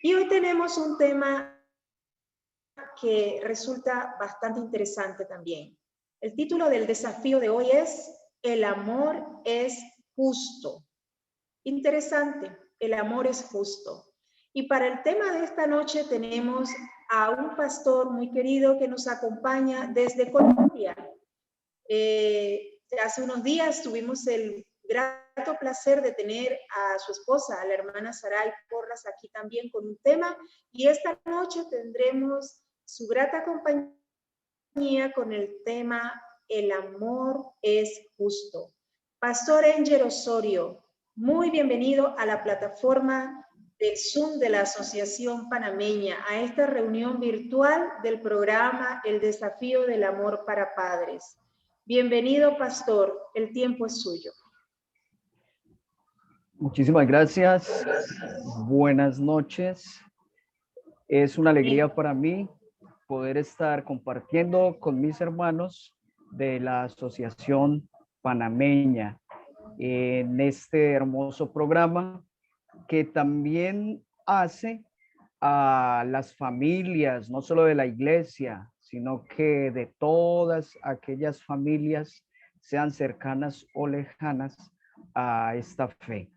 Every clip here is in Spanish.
Y hoy tenemos un tema que resulta bastante interesante también. El título del desafío de hoy es El amor es justo. Interesante, el amor es justo. Y para el tema de esta noche tenemos a un pastor muy querido que nos acompaña desde Colombia. Hace unos días tuvimos el grato placer de tener a su esposa, a la hermana Saray Porras, aquí también con un tema, y esta noche tendremos su grata compañía con el tema El amor es justo. Pastor Énger Osorio, muy bienvenido a la plataforma del Zoom de la Asociación Panameña, a esta reunión virtual del programa El Desafío del Amor para Padres. Bienvenido, pastor, el tiempo es suyo. Muchísimas gracias. Buenas noches. Es una alegría para mí poder estar compartiendo con mis hermanos de la Asociación Panameña en este hermoso programa que también hace a las familias, no solo de la iglesia, sino que de todas aquellas familias, sean cercanas o lejanas a esta fe.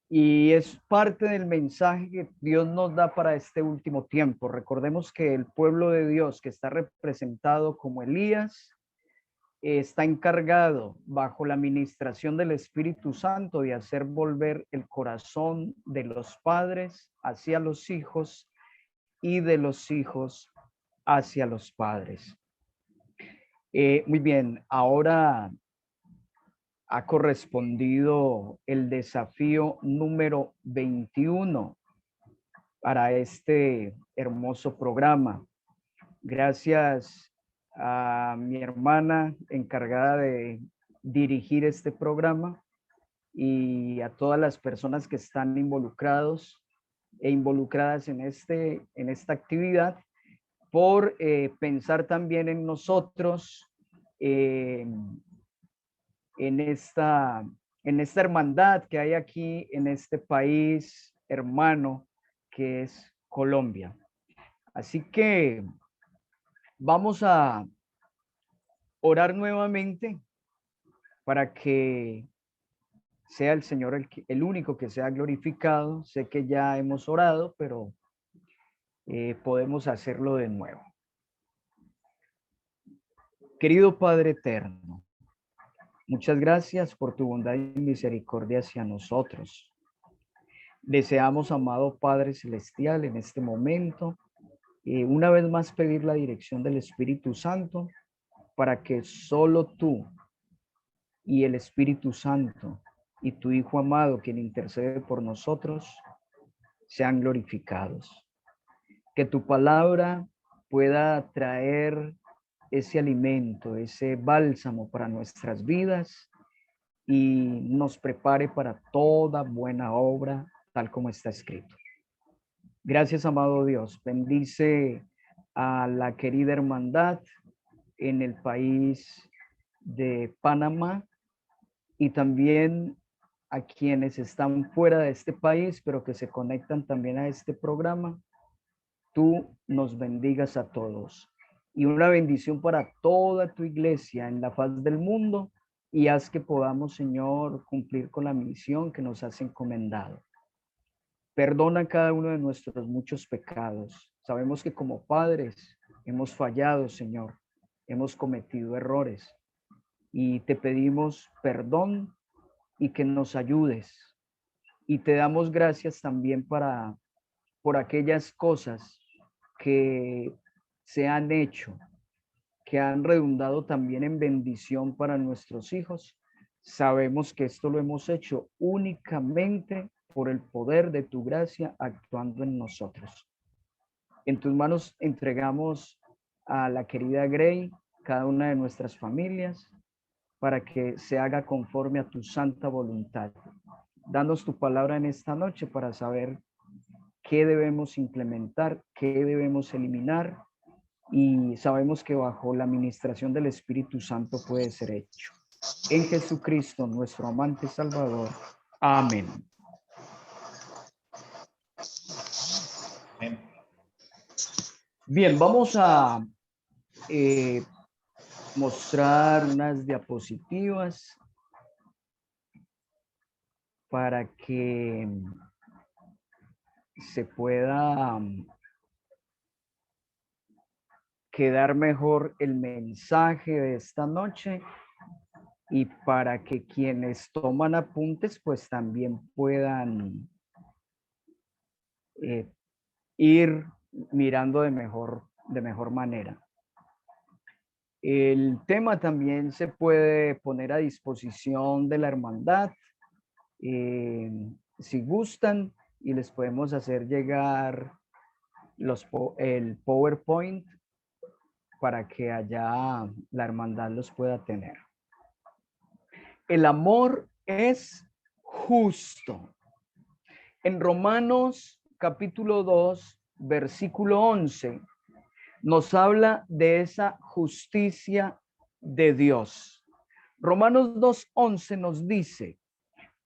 Y es parte del mensaje que Dios nos da para este último tiempo. Recordemos que el pueblo de Dios, que está representado como Elías, está encargado bajo la administración del Espíritu Santo de hacer volver el corazón de los padres hacia los hijos y de los hijos hacia los padres. Muy bien, ahora ha correspondido el desafío número 21 para este hermoso programa. Gracias a mi hermana encargada de dirigir este programa y a todas las personas que están involucrados e involucradas en esta actividad por pensar también en nosotros, en esta hermandad que hay aquí en este país hermano que es Colombia. Así que vamos a orar nuevamente para que sea el Señor el único que sea glorificado. Sé que ya hemos orado, pero podemos hacerlo de nuevo. Querido Padre eterno, muchas gracias por tu bondad y misericordia hacia nosotros. Deseamos, amado Padre Celestial, en este momento, una vez más pedir la dirección del Espíritu Santo para que solo tú y el Espíritu Santo y tu Hijo amado, quien intercede por nosotros, sean glorificados. Que tu palabra pueda traer ese alimento, ese bálsamo para nuestras vidas y nos prepare para toda buena obra, tal como está escrito. Gracias, amado Dios. Bendice a la querida hermandad en el país de Panamá y también a quienes están fuera de este país, pero que se conectan también a este programa. Tú nos bendigas a todos. Y una bendición para toda tu iglesia en la faz del mundo y haz que podamos, Señor, cumplir con la misión que nos has encomendado. Perdona cada uno de nuestros muchos pecados. Sabemos que como padres hemos fallado, Señor. Hemos cometido errores y te pedimos perdón y que nos ayudes. Y te damos gracias también por aquellas cosas que se han hecho, que han redundado también en bendición para nuestros hijos. Sabemos que esto lo hemos hecho únicamente por el poder de tu gracia actuando en nosotros. En tus manos entregamos a la querida Grey, cada una de nuestras familias, para que se haga conforme a tu santa voluntad. Danos tu palabra en esta noche para saber qué debemos implementar, qué debemos eliminar, y sabemos que bajo la administración del Espíritu Santo puede ser hecho. En Jesucristo, nuestro amante Salvador. Amén. Bien, vamos a mostrar unas diapositivas para que se pueda quedar mejor el mensaje de esta noche y para que quienes toman apuntes pues también puedan ir mirando de mejor manera. El tema también se puede poner a disposición de la hermandad si gustan, y les podemos hacer llegar el PowerPoint para que allá la hermandad los pueda tener. El amor es justo. En Romanos capítulo 2, versículo 11, nos habla de esa justicia de Dios. Romanos 2:11 nos dice,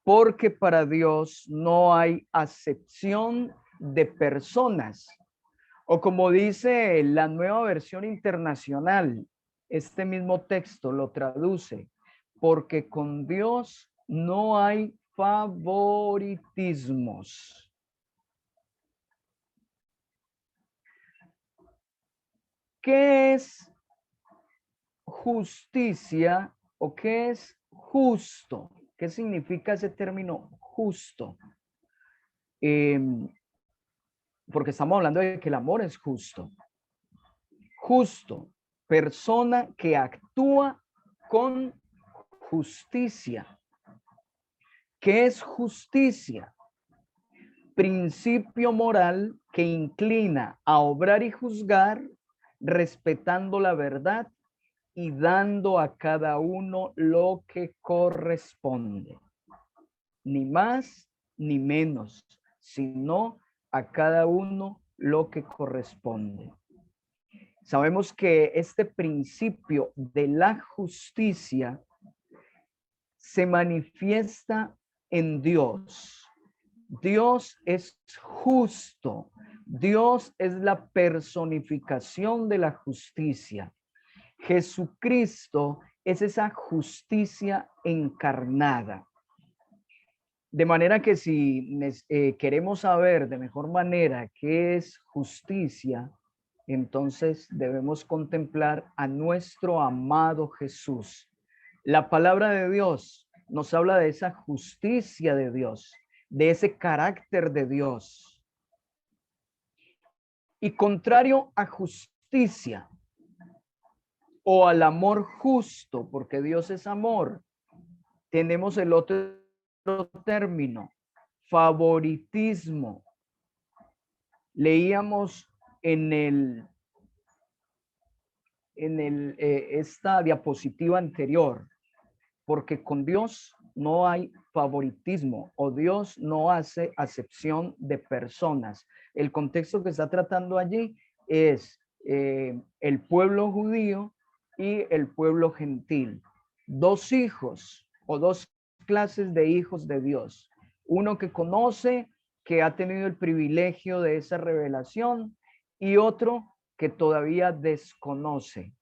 porque para Dios no hay acepción de personas. O como dice la Nueva Versión Internacional, este mismo texto lo traduce, porque con Dios no hay favoritismos. ¿Qué es justicia o qué es justo? ¿Qué significa ese término justo? Porque estamos hablando de que el amor es justo. Justo, persona que actúa con justicia. ¿Qué es justicia? Principio moral que inclina a obrar y juzgar respetando la verdad y dando a cada uno lo que corresponde. Ni más ni menos, sino a cada uno lo que corresponde. Sabemos que este principio de la justicia se manifiesta en Dios. Dios es justo. Dios es la personificación de la justicia. Jesucristo es esa justicia encarnada. De manera que si queremos saber de mejor manera qué es justicia, entonces debemos contemplar a nuestro amado Jesús. La palabra de Dios nos habla de esa justicia de Dios, de ese carácter de Dios. Y contrario a justicia o al amor justo, porque Dios es amor, tenemos el otro término, favoritismo. Leíamos en esta diapositiva anterior, porque con Dios no hay favoritismo o Dios no hace acepción de personas. El contexto que está tratando allí es el pueblo judío y el pueblo gentil. Dos hijos o dos clases de hijos de Dios. Uno que conoce, que ha tenido el privilegio de esa revelación, y otro que todavía desconoce.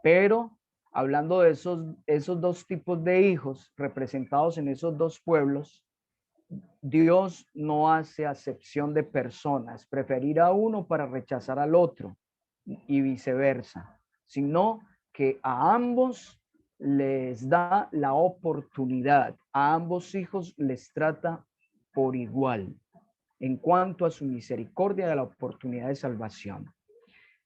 Pero hablando de esos dos tipos de hijos representados en esos dos pueblos, Dios no hace acepción de personas, preferir a uno para rechazar al otro y viceversa, sino que a ambos les da la oportunidad, a ambos hijos les trata por igual en cuanto a su misericordia de la oportunidad de salvación.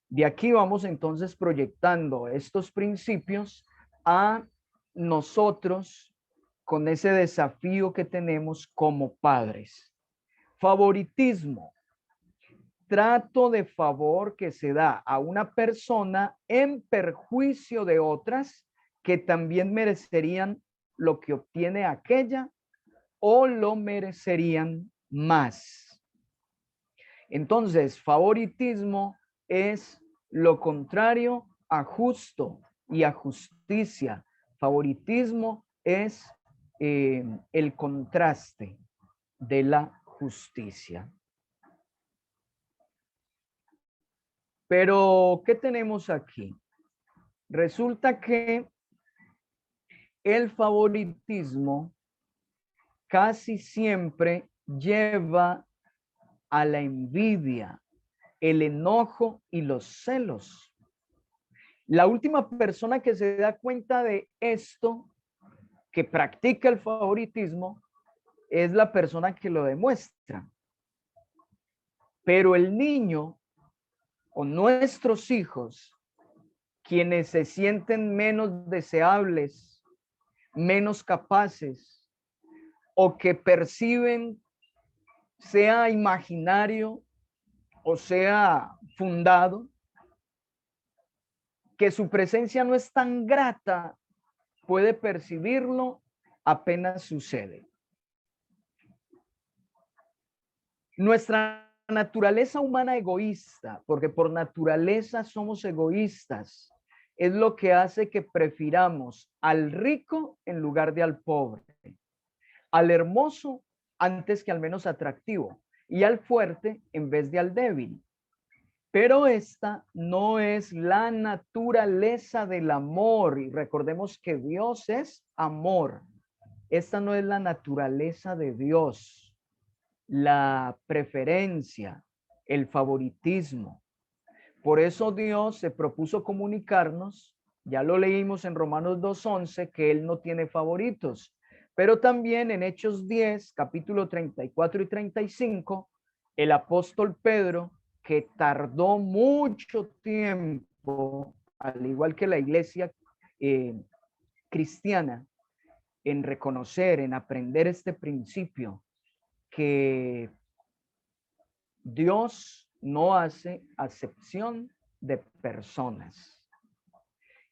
De aquí vamos entonces proyectando estos principios a nosotros con ese desafío que tenemos como padres. Favoritismo. Trato de favor que se da a una persona en perjuicio de otras que también merecerían lo que obtiene aquella o lo merecerían más. Entonces, favoritismo es lo contrario a justo y a justicia. Favoritismo es el contraste de la justicia. Pero, ¿qué tenemos aquí? Resulta que el favoritismo casi siempre lleva a la envidia, el enojo y los celos. La última persona que se da cuenta de esto, que practica el favoritismo, es la persona que lo demuestra. Pero el niño o nuestros hijos, quienes se sienten menos deseables, menos capaces, o que perciben, sea imaginario o sea fundado, que su presencia no es tan grata, puede percibirlo apenas sucede. Nuestra naturaleza humana egoísta, porque por naturaleza somos egoístas, es lo que hace que prefiramos al rico en lugar de al pobre, al hermoso antes que al menos atractivo y al fuerte en vez de al débil. Pero esta no es la naturaleza del amor, y recordemos que Dios es amor. Esta no es la naturaleza de Dios, la preferencia, el favoritismo. Por eso Dios se propuso comunicarnos, ya lo leímos en Romanos 2:11, que Él no tiene favoritos, pero también en Hechos 10, capítulo 34 y 35, el apóstol Pedro, que tardó mucho tiempo, al igual que la iglesia cristiana, en reconocer, en aprender este principio, que Dios no hace acepción de personas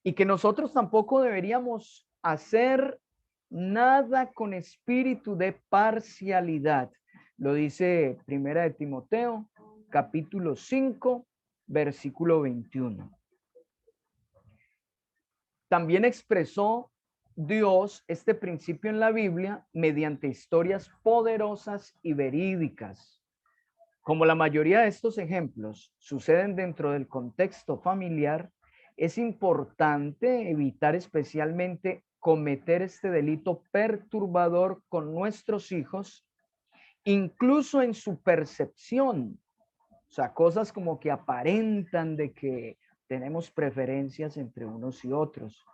y que nosotros tampoco deberíamos hacer nada con espíritu de parcialidad. Lo dice Primera de Timoteo, capítulo 5, versículo 21. También expresó Dios este principio en la Biblia mediante historias poderosas y verídicas. Como la mayoría de estos ejemplos suceden dentro del contexto familiar, es importante evitar especialmente cometer este delito perturbador con nuestros hijos, incluso en su percepción. O sea, cosas como que aparentan de que tenemos preferencias entre unos y otros,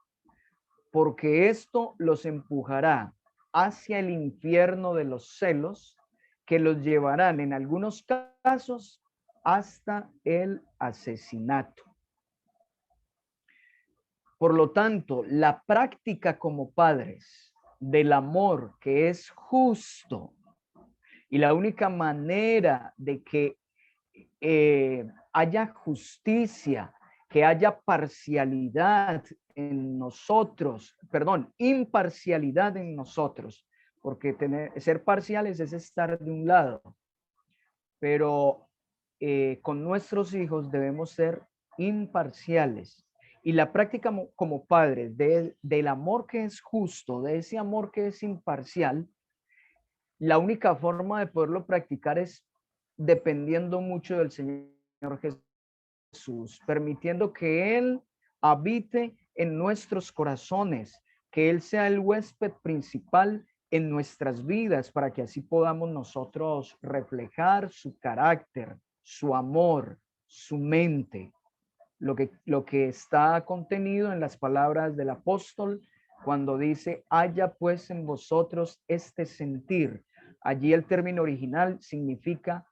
porque esto los empujará hacia el infierno de los celos, que los llevarán en algunos casos hasta el asesinato. Por lo tanto, la práctica como padres del amor que es justo, y la única manera de que haya justicia, que haya parcialidad en nosotros, perdón, imparcialidad en nosotros, porque ser parciales es estar de un lado, pero con nuestros hijos debemos ser imparciales. Y la práctica como padres del amor que es justo, de ese amor que es imparcial, la única forma de poderlo practicar es dependiendo mucho del Señor Jesús, permitiendo que Él habite en nuestros corazones, que Él sea el huésped principal en nuestras vidas, para que así podamos nosotros reflejar su carácter, su amor, su mente, lo que está contenido en las palabras del apóstol cuando dice, haya pues en vosotros este sentir. Allí el término original significa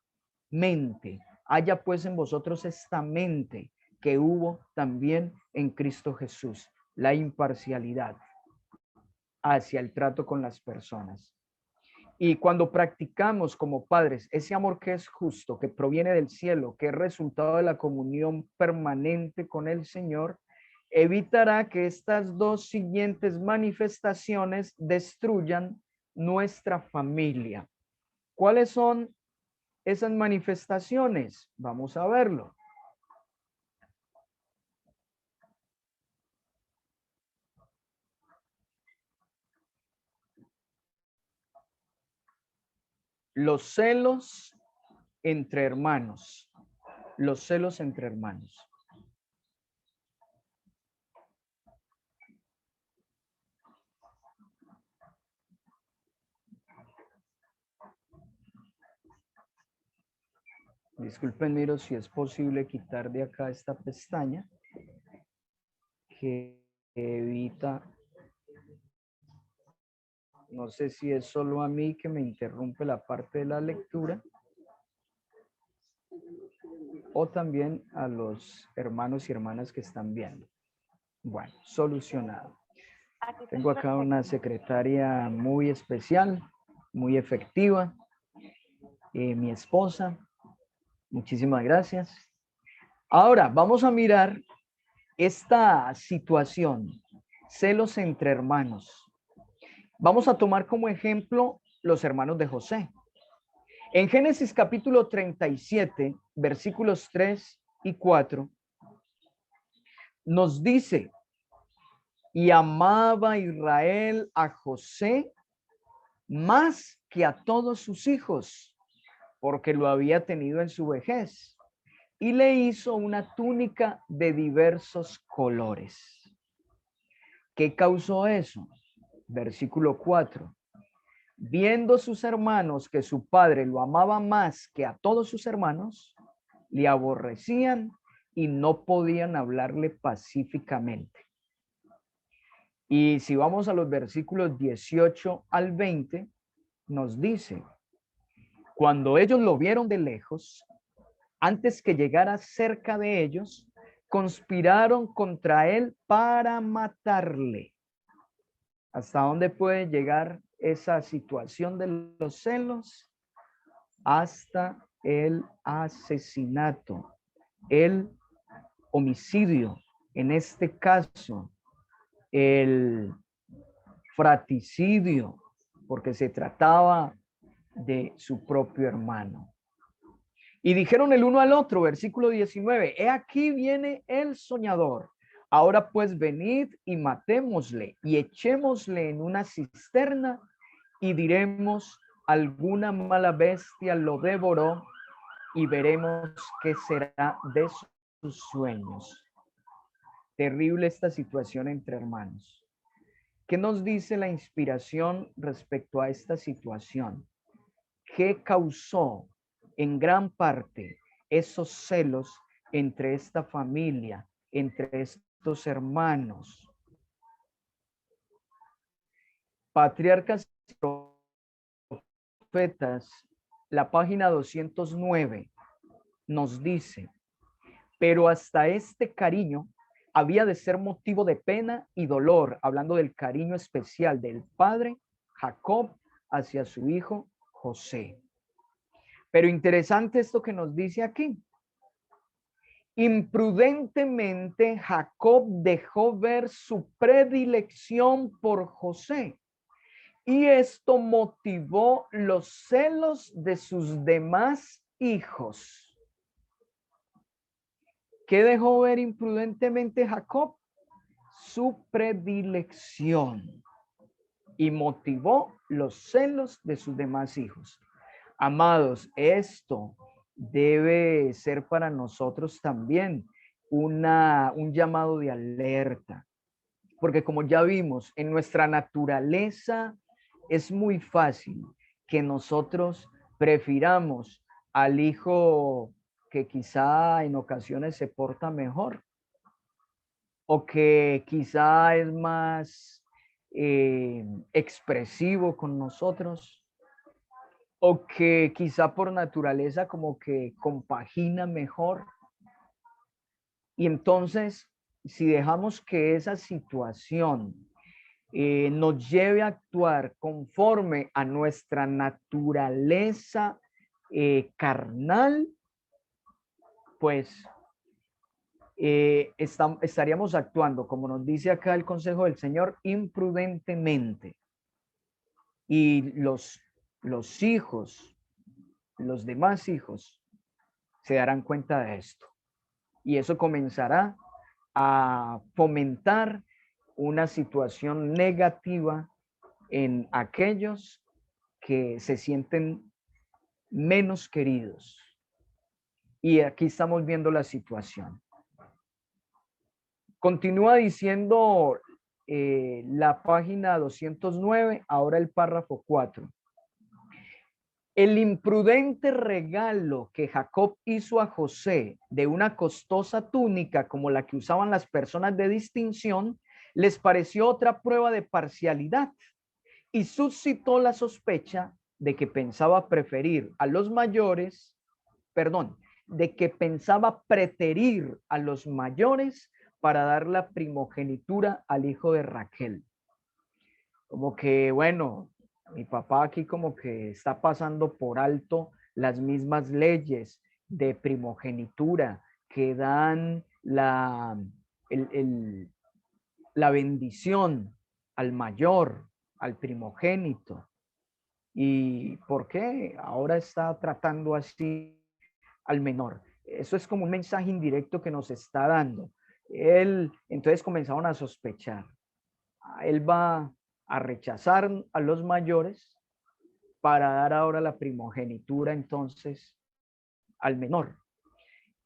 mente. Haya pues en vosotros esta mente que hubo también en Cristo Jesús, la imparcialidad hacia el trato con las personas. Y cuando practicamos como padres ese amor que es justo, que proviene del cielo, que es resultado de la comunión permanente con el Señor, evitará que estas dos siguientes manifestaciones destruyan nuestra familia. ¿Cuáles son esas manifestaciones? Vamos a verlo. Los celos entre hermanos. los celos entre hermanos. Disculpen, miro si es posible quitar de acá esta pestaña que evita, no sé si es solo a mí que me interrumpe la parte de la lectura o también a los hermanos y hermanas que están viendo. Bueno, solucionado. Tengo acá una secretaria muy especial, muy efectiva, mi esposa. Muchísimas gracias. Ahora vamos a mirar esta situación, celos entre hermanos. Vamos a tomar como ejemplo los hermanos de José. En Génesis capítulo 37, versículos 3 y 4, nos dice, y amaba Israel a José más que a todos sus hijos, porque lo había tenido en su vejez, y le hizo una túnica de diversos colores. ¿Qué causó eso? Versículo 4. Viendo sus hermanos que su padre lo amaba más que a todos sus hermanos, le aborrecían y no podían hablarle pacíficamente. Y si vamos a los versículos 18 al 20, nos dice, cuando ellos lo vieron de lejos, antes que llegara cerca de ellos, conspiraron contra él para matarle. ¿Hasta dónde puede llegar esa situación de los celos? Hasta el asesinato, el homicidio, en este caso, el fratricidio, porque se trataba de su propio hermano. Y dijeron el uno al otro, versículo 19, he aquí viene el soñador. Ahora pues venid y matémosle y echémosle en una cisterna y diremos, alguna mala bestia lo devoró y veremos qué será de sus sueños. Terrible esta situación entre hermanos. ¿Qué nos dice la inspiración respecto a esta situación? ¿Qué causó en gran parte esos celos entre esta familia, entre estos hermanos? Patriarcas y Profetas, la página 209, nos dice, pero hasta este cariño había de ser motivo de pena y dolor, hablando del cariño especial del padre Jacob hacia su hijo José. Pero interesante esto que nos dice aquí. Imprudentemente Jacob dejó ver su predilección por José y esto motivó los celos de sus demás hijos. ¿Qué dejó ver imprudentemente Jacob? Su predilección y motivó los celos de sus demás hijos. Amados, esto debe ser para nosotros también un llamado de alerta, porque como ya vimos, en nuestra naturaleza es muy fácil que nosotros prefiramos al hijo que quizá en ocasiones se porta mejor o que quizá es más expresivo con nosotros o que quizá por naturaleza como que compagina mejor. Y entonces, si dejamos que esa situación nos lleve a actuar conforme a nuestra naturaleza carnal, pues estaríamos actuando, como nos dice acá el consejo del Señor, imprudentemente. Y los hijos, los demás hijos, se darán cuenta de esto. Y eso comenzará a fomentar una situación negativa en aquellos que se sienten menos queridos. Y aquí estamos viendo la situación. Continúa diciendo la página 209, ahora el párrafo 4. El imprudente regalo que Jacob hizo a José de una costosa túnica como la que usaban las personas de distinción, les pareció otra prueba de parcialidad y suscitó la sospecha de que pensaba preferir a los mayores, de que pensaba preterir a los mayores para dar la primogenitura al hijo de Raquel. Como que, bueno, mi papá aquí como que está pasando por alto las mismas leyes de primogenitura que dan la bendición al mayor, al primogénito. ¿Y por qué ahora está tratando así al menor? Eso es como un mensaje indirecto que nos está dando. Entonces comenzaron a sospechar. Él va a rechazar a los mayores para dar ahora la primogenitura entonces al menor.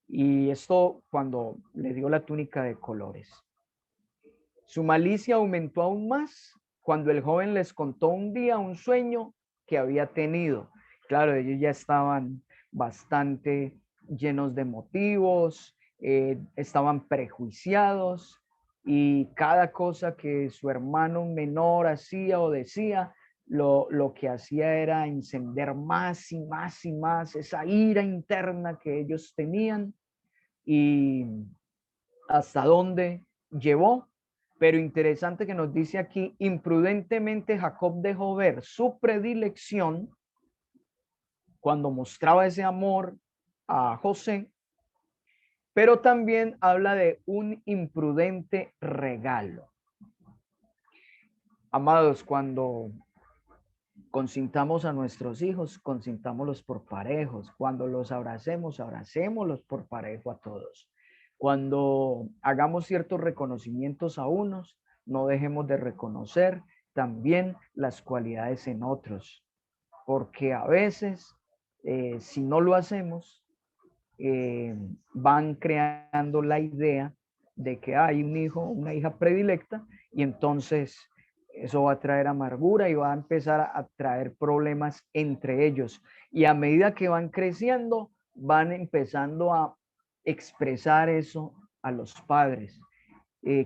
Y esto cuando le dio la túnica de colores. Su malicia aumentó aún más cuando el joven les contó un día un sueño que había tenido. Claro, ellos ya estaban bastante llenos de motivos, estaban prejuiciados y cada cosa que su hermano menor hacía o decía, lo que hacía era encender más y más y más esa ira interna que ellos tenían y hasta dónde llevó. Pero interesante que nos dice aquí, imprudentemente Jacob dejó ver su predilección cuando mostraba ese amor a José, pero también habla de un imprudente regalo. Amados, cuando consintamos a nuestros hijos, consintámoslos por parejos. Cuando los abracemos, abracémoslos por parejo a todos. Cuando hagamos ciertos reconocimientos a unos, no dejemos de reconocer también las cualidades en otros, porque a veces, si no lo hacemos, van creando la idea de que hay un hijo, una hija predilecta, y entonces eso va a traer amargura y va a empezar a traer problemas entre ellos. Y a medida que van creciendo, van empezando a expresar eso a los padres.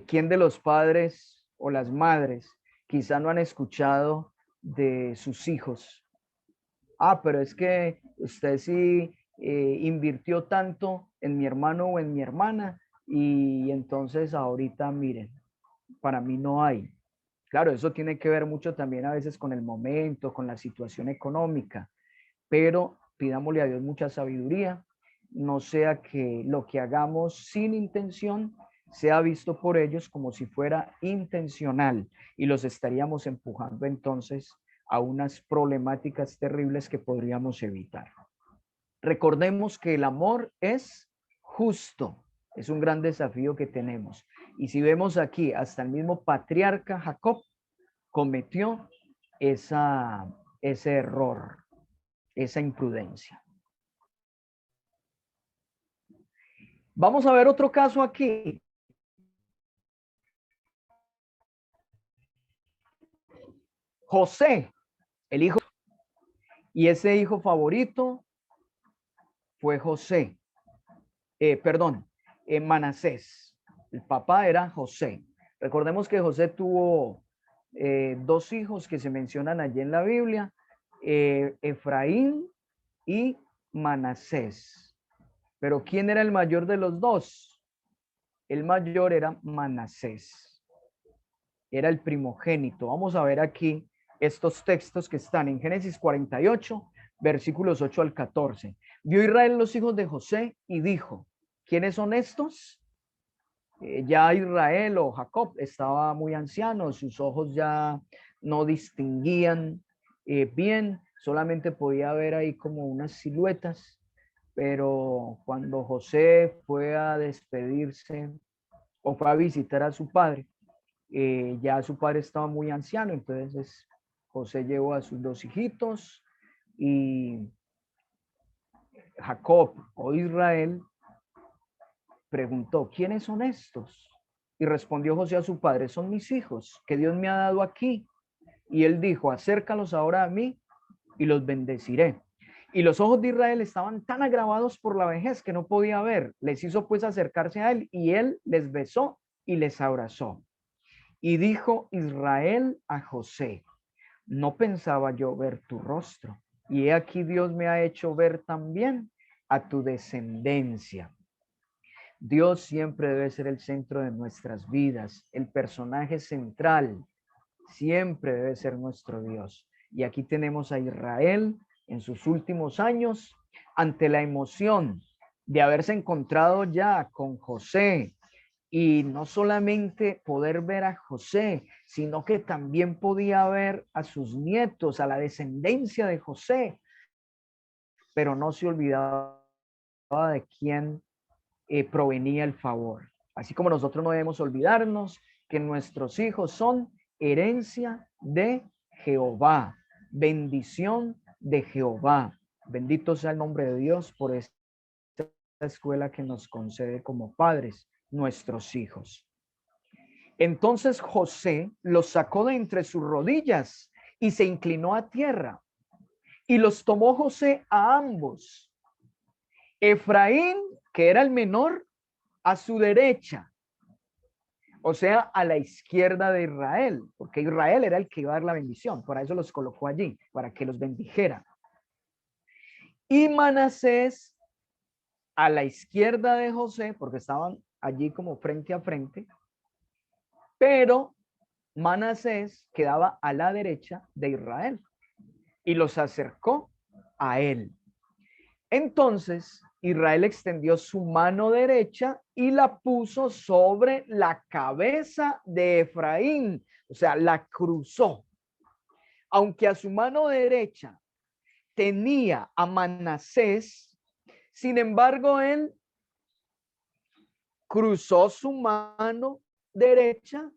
¿Quién de los padres o las madres quizá no han escuchado de sus hijos? Ah, pero es que usted sí invirtió tanto en mi hermano o en mi hermana y entonces ahorita miren, para mí no hay. Claro, eso tiene que ver mucho también a veces con el momento, con la situación económica, pero pidámosle a Dios mucha sabiduría, no sea que lo que hagamos sin intención sea visto por ellos como si fuera intencional y los estaríamos empujando entonces a unas problemáticas terribles que podríamos evitar. Recordemos que el amor es justo, es un gran desafío que tenemos. Y si vemos aquí, hasta el mismo patriarca Jacob cometió ese error, esa imprudencia. Vamos a ver otro caso aquí. José, el hijo, y ese hijo favorito fue José, Manasés. El papá era José. Recordemos que José tuvo dos hijos que se mencionan allí en la Biblia, Efraín y Manasés. Pero ¿quién era el mayor de los dos? El mayor era Manasés. Era el primogénito. Vamos a ver aquí estos textos que están en Génesis 48, versículos 8 al 14. Vio Israel los hijos de José y dijo, ¿quiénes son estos? Ya Israel o Jacob estaba muy anciano, sus ojos ya no distinguían bien, solamente podía ver ahí como unas siluetas, pero cuando José fue a despedirse o fue a visitar a su padre, ya su padre estaba muy anciano, entonces José llevó a sus dos hijitos y Jacob o Israel preguntó, ¿quiénes son estos? Y respondió José a su padre, son mis hijos que Dios me ha dado aquí. Y él dijo, acércalos ahora a mí y los bendeciré. Y los ojos de Israel estaban tan agravados por la vejez que no podía ver. Les hizo pues acercarse a él y él les besó y les abrazó. Y dijo Israel a José, no pensaba yo ver tu rostro. Y he aquí Dios me ha hecho ver también a tu descendencia. Dios siempre debe ser el centro de nuestras vidas, el personaje central siempre debe ser nuestro Dios. Y aquí tenemos a Israel en sus últimos años ante la emoción de haberse encontrado ya con José y no solamente poder ver a José, sino que también podía ver a sus nietos, a la descendencia de José, pero no se olvidaba de quién provenía el favor. Así como nosotros no debemos olvidarnos que nuestros hijos son herencia de Jehová, bendición de Jehová. Bendito sea el nombre de Dios por esta escuela que nos concede como padres nuestros hijos. Entonces José los sacó de entre sus rodillas y se inclinó a tierra y los tomó José a ambos. Efraín, que era el menor, a su derecha, o sea, a la izquierda de Israel, porque Israel era el que iba a dar la bendición, por eso los colocó allí, para que los bendijera. Y Manasés a la izquierda de José, porque estaban allí como frente a frente, pero Manasés quedaba a la derecha de Israel y los acercó a él. Entonces Israel extendió su mano derecha y la puso sobre la cabeza de Efraín, o sea, la cruzó. Aunque a su mano derecha tenía a Manasés, sin embargo, él cruzó su mano derecha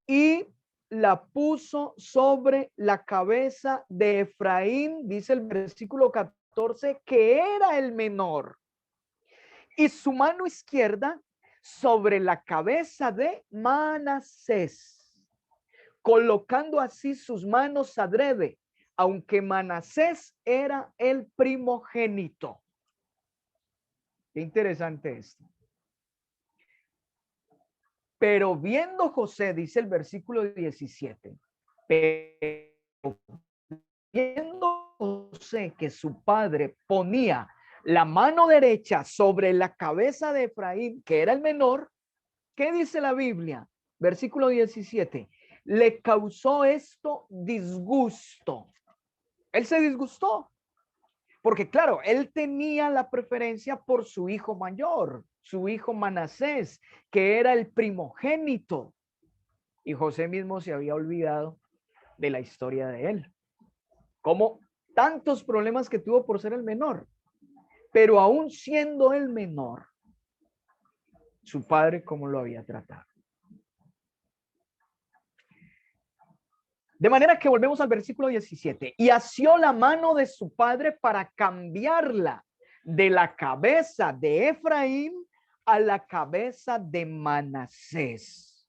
y la puso sobre la cabeza de Efraín, dice el versículo 14, que era el menor, y su mano izquierda sobre la cabeza de Manasés, colocando así sus manos adrede, aunque Manasés era el primogénito. Qué interesante esto. Pero viendo José, dice el versículo 17, pero viendo José que su padre ponía la mano derecha sobre la cabeza de Efraín, que era el menor, ¿qué dice la Biblia? Versículo 17, le causó esto disgusto. Él se disgustó, porque claro, él tenía la preferencia por su hijo mayor, su hijo Manasés, que era el primogénito. Y José mismo se había olvidado de la historia de él. Como tantos problemas que tuvo por ser el menor. Pero aún siendo el menor, su padre cómo lo había tratado. De manera que volvemos al versículo 17. Y asió la mano de su padre para cambiarla de la cabeza de Efraín a la cabeza de Manasés.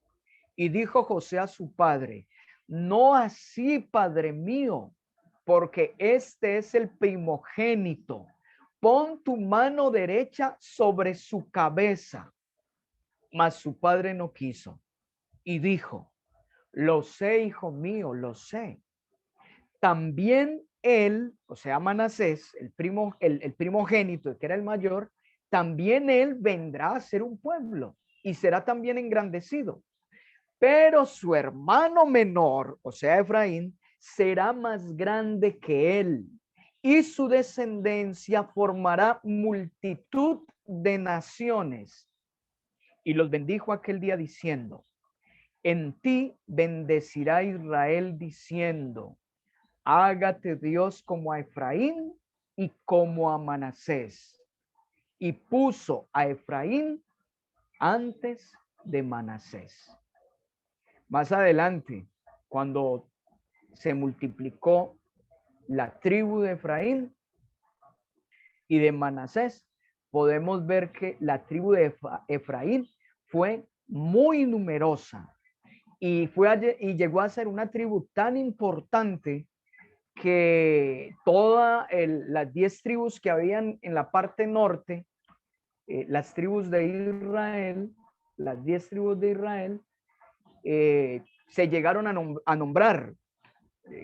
Y dijo José a su padre, no así, padre mío, porque este es el primogénito. Pon tu mano derecha sobre su cabeza. Mas su padre no quiso y dijo, lo sé, hijo mío, lo sé. También él, o sea, Manasés, el primogénito, que era el mayor, también él vendrá a ser un pueblo y será también engrandecido. Pero su hermano menor, o sea, Efraín, será más grande que él y su descendencia formará multitud de naciones. Y los bendijo aquel día diciendo, en ti bendecirá Israel diciendo, hágate Dios como a Efraín y como a Manasés. Y puso a Efraín antes de Manasés. Más adelante, cuando se multiplicó la tribu de Efraín, y de Manasés, podemos ver que la tribu de Efraín fue muy numerosa y y llegó a ser una tribu tan importante que todas las 10 tribus que habían en la parte norte, las tribus de Israel, las 10 tribus de Israel, se llegaron a nombrar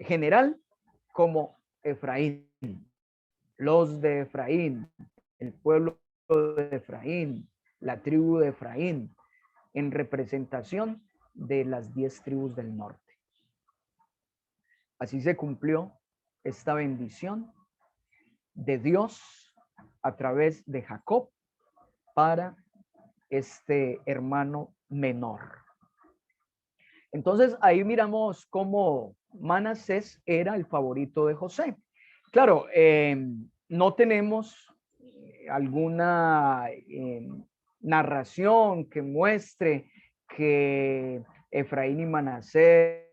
general como Efraín, los de Efraín, el pueblo de Efraín, la tribu de Efraín, en representación de las 10 tribus del norte. Así se cumplió esta bendición de Dios a través de Jacob para este hermano menor. Entonces ahí miramos cómo Manasés era el favorito de José. Claro, no tenemos alguna narración que muestre que Efraín y Manasés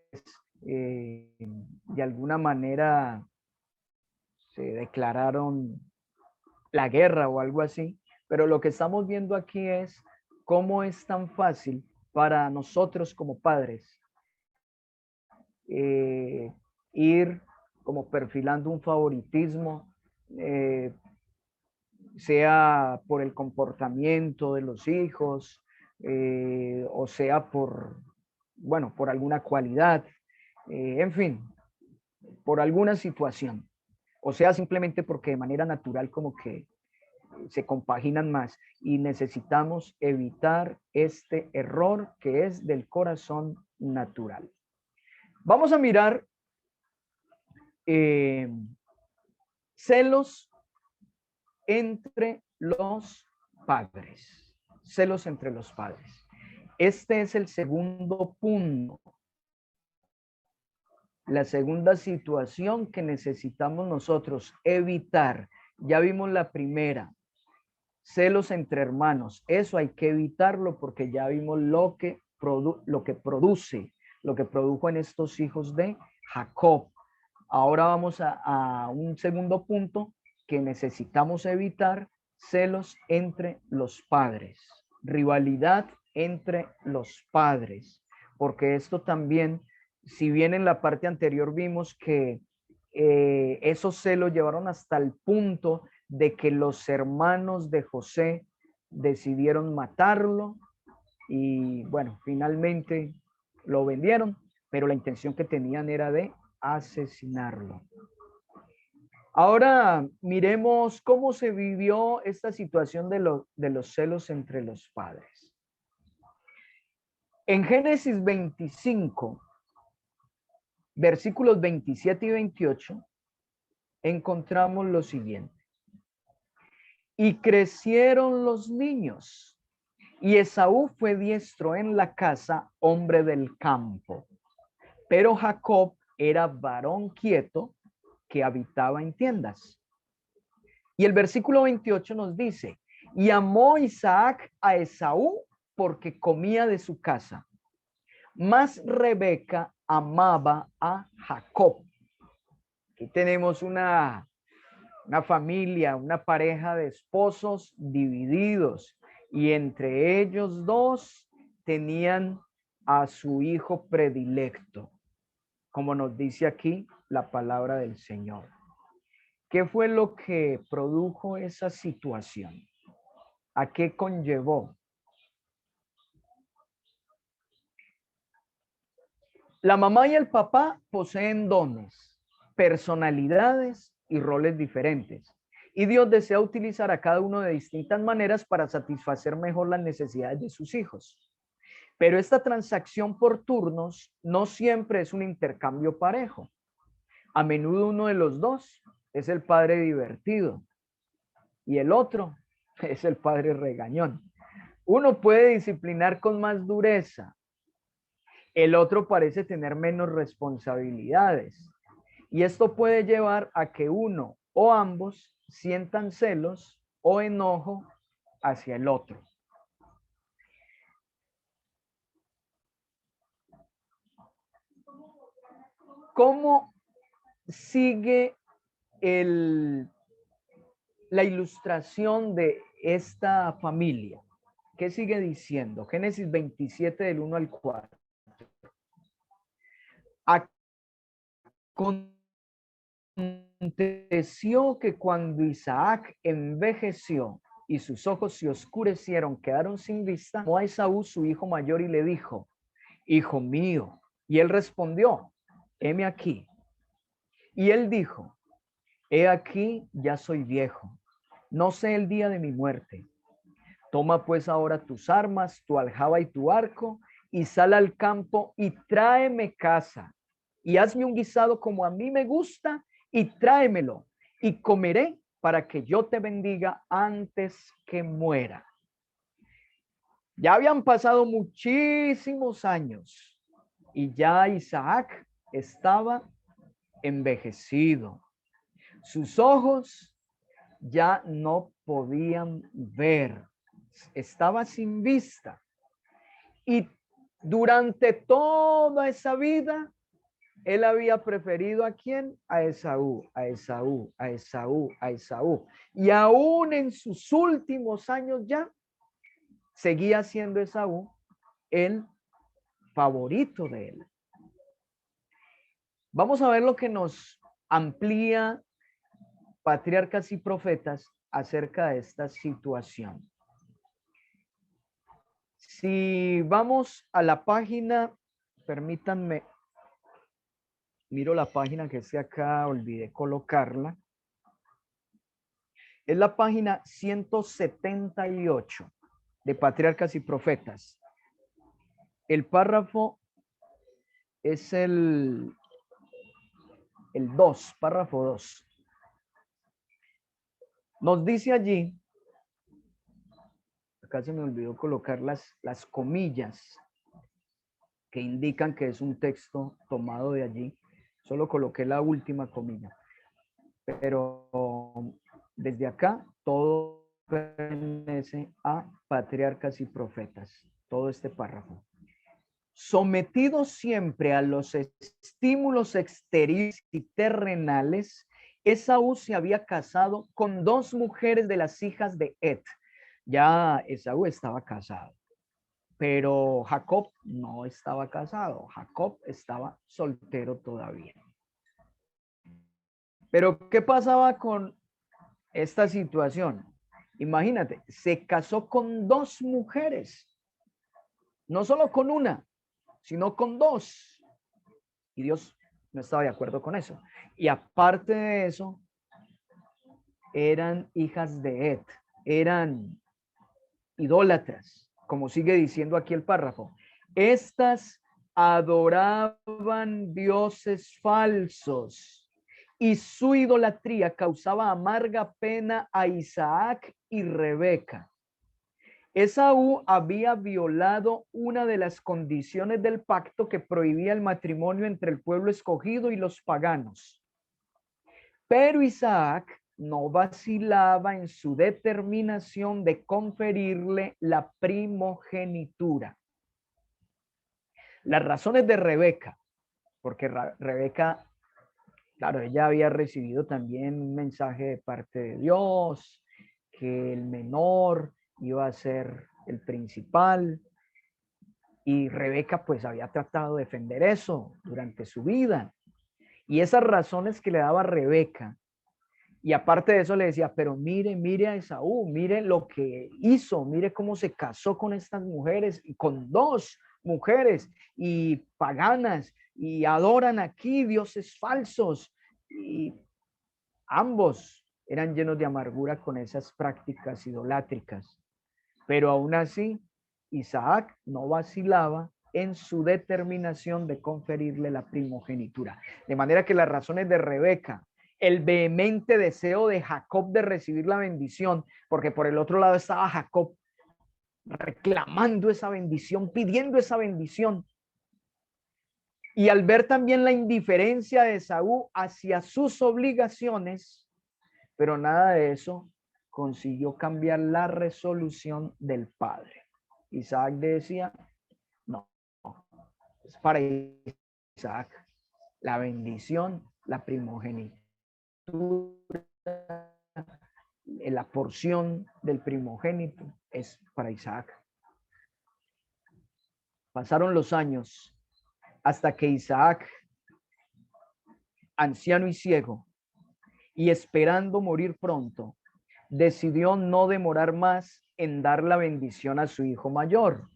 de alguna manera se declararon la guerra o algo así, pero lo que estamos viendo aquí es cómo es tan fácil para nosotros como padres ir como perfilando un favoritismo, sea por el comportamiento de los hijos, o sea por alguna cualidad, en fin, por alguna situación, o sea simplemente porque de manera natural como que se compaginan más y necesitamos evitar este error que es del corazón natural. Vamos a mirar celos entre los padres. Celos entre los padres. Este es el segundo punto. La segunda situación que necesitamos nosotros evitar. Ya vimos la primera. Celos entre hermanos. Eso hay que evitarlo porque ya vimos lo que produjo en estos hijos de Jacob. Ahora vamos a un segundo punto que necesitamos evitar: celos entre los padres, rivalidad entre los padres, porque esto también, si bien en la parte anterior vimos que esos celos llevaron hasta el punto de que los hermanos de José decidieron matarlo y bueno, finalmente lo vendieron, pero la intención que tenían era de asesinarlo. Ahora miremos cómo se vivió esta situación de los celos entre los padres. En Génesis 25, versículos 27 y 28, encontramos lo siguiente. Y crecieron los niños, y Esaú fue diestro en la casa, hombre del campo. Pero Jacob era varón quieto, que habitaba en tiendas. Y el versículo 28 nos dice, y amó Isaac a Esaú porque comía de su casa, mas Rebeca amaba a Jacob. Aquí tenemos una familia, una pareja de esposos divididos, y entre ellos dos tenían a su hijo predilecto, como nos dice aquí la palabra del Señor. ¿Qué fue lo que produjo esa situación? ¿A qué conllevó? La mamá y el papá poseen dones, personalidades y roles diferentes. Y Dios desea utilizar a cada uno de distintas maneras para satisfacer mejor las necesidades de sus hijos. Pero esta transacción por turnos no siempre es un intercambio parejo. A menudo uno de los dos es el padre divertido y el otro es el padre regañón. Uno puede disciplinar con más dureza, el otro parece tener menos responsabilidades. Y esto puede llevar a que uno o ambos sientan celos o enojo hacia el otro. ¿Cómo sigue la ilustración de esta familia. ¿Qué sigue diciendo? Génesis 27 del 1 al 4. Aconteció que cuando Isaac envejeció y sus ojos se oscurecieron, quedaron sin vista, llamó a Esaú, su hijo mayor, y le dijo: hijo mío. Y él respondió: heme aquí. Y él dijo: he aquí, ya soy viejo, no sé el día de mi muerte. Toma pues ahora tus armas, tu aljaba y tu arco, y sal al campo y tráeme caza, y hazme un guisado como a mí me gusta, y tráemelo, y comeré para que yo te bendiga antes que muera. Ya habían pasado muchísimos años, y ya Isaac estaba envejecido. Sus ojos ya no podían ver, estaba sin vista. Y durante toda esa vida, él había preferido ¿a quién? A Esaú, a Esaú, a Esaú, a Esaú. Y aún en sus últimos años ya, seguía siendo Esaú el favorito de él. Vamos a ver lo que nos amplía Patriarcas y Profetas acerca de esta situación. Si vamos a la página, permítanme, miro la página que está acá, olvidé colocarla. Es la página 178 de Patriarcas y Profetas. El párrafo es el 2, párrafo 2. Nos dice allí, acá se me olvidó colocar las comillas que indican que es un texto tomado de allí. Solo coloqué la última comilla. Pero desde acá todo pertenece a Patriarcas y Profetas, todo este párrafo. Sometido siempre a los estímulos exteriores y terrenales, Esaú se había casado con 2 mujeres de las hijas de Et. Ya Esaú estaba casado, pero Jacob no estaba casado. Jacob estaba soltero todavía. Pero ¿qué pasaba con esta situación? Imagínate, se casó con 2 mujeres, no solo con una, sino con 2. Y Dios no estaba de acuerdo con eso. Y aparte de eso, eran hijas de Et, eran idólatras, como sigue diciendo aquí el párrafo. Estas adoraban dioses falsos y su idolatría causaba amarga pena a Isaac y Rebeca. Esaú había violado una de las condiciones del pacto que prohibía el matrimonio entre el pueblo escogido y los paganos. Pero Isaac no vacilaba en su determinación de conferirle la primogenitura. Las razones de Rebeca, porque Rebeca, claro, ella había recibido también un mensaje de parte de Dios, que el menor iba a ser el principal, y Rebeca pues había tratado de defender eso durante su vida. Y esas razones que le daba Rebeca, y aparte de eso le decía, pero mire a Esaú, mire lo que hizo, mire cómo se casó con estas mujeres, y con 2 mujeres, y paganas, y adoran aquí dioses falsos, y ambos eran llenos de amargura con esas prácticas idolátricas. Pero aún así, Isaac no vacilaba en su determinación de conferirle la primogenitura. De manera que las razones de Rebeca, el vehemente deseo de Jacob de recibir la bendición, porque por el otro lado estaba Jacob reclamando esa bendición, pidiendo esa bendición. Y al ver también la indiferencia de Esaú hacia sus obligaciones, pero nada de eso consiguió cambiar la resolución del padre. Isaac decía, no, es para Isaac la bendición, la primogenitura la porción del primogénito es para Isaac. Pasaron los años hasta que Isaac, anciano y ciego, y esperando morir pronto, decidió no demorar más en dar la bendición a su hijo mayor.